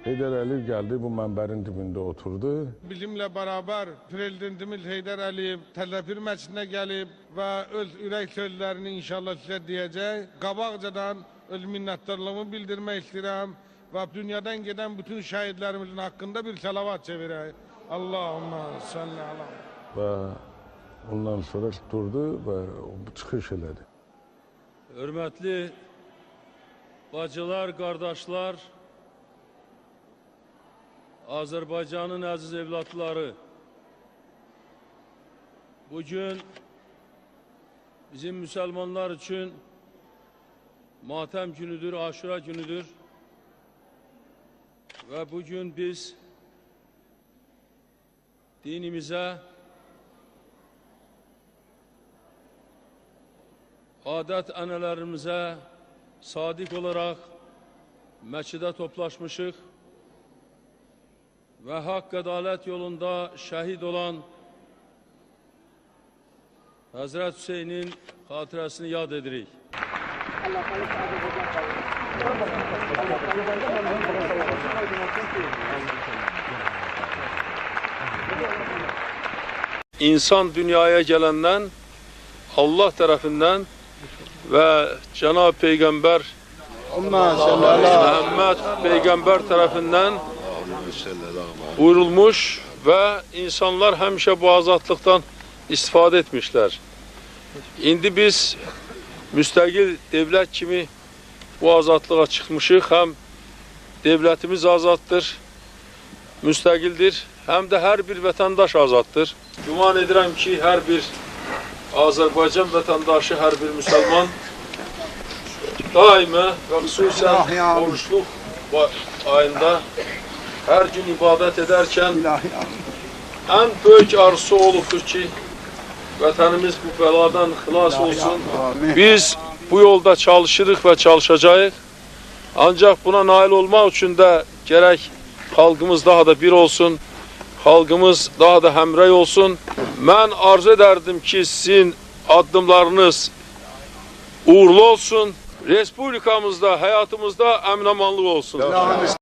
Heydər Əliyev gəldi, bu mənbərin dibində oturdu. Bizimle beraber Prezidentimiz Heydər Əliyev Təzəpir məscidinə gəlib və öz ürək sözlərini inşallah sizə deyəcək. Qabaqcadan öz minnətdarlığımı bildirmək istəyirəm və dünyadan gedən bütün şəhidlərimizin haqqında bir salavat çevirək. Allahümme salli ala. Və ondan sonra durdu və çıxış elədi. Hörmətli bacılar, qardaşlar, Azərbaycanın əziz evlatları, bugün bizim Müslümanlar için matem günüdür, Aşura günüdür ve bugün biz dinimize, adet analarımıza sadık olarak məscidə toplaşmışıq ve hak adalet yolunda şehit olan Hazreti Hüseyin'in hatırasını yad edirik. İnsan dünyaya gelenden Allah tarafından ve Cenab-ı Peygamber Muhammed Peygamber tarafından buyurulmuş ve insanlar hemşe bu azatlıktan istifade etmişler. İndi biz müstakil devlet kimi bu azatlığa çıkmışıq. Hem devletimiz azattır, müstakildir, hem de her bir vatandaş azattır. Güman edirəm ki, her bir Azerbaycan vatandaşı, her bir Müslüman daima ve hususen oruçluk ayında her gün ibadet ederken en büyük arzusu olubdur ki vətənimiz bu beladan xilas olsun. Biz bu yolda çalışırıq ve çalışacağız. Ancak buna nail olmak için de gerek halkımız daha da bir olsun, halkımız daha da həmrəy olsun. Ben arzu ederdim ki sizin adımlarınız uğurlu olsun. Respublikamızda, hayatımızda əmin-amanlıq olsun.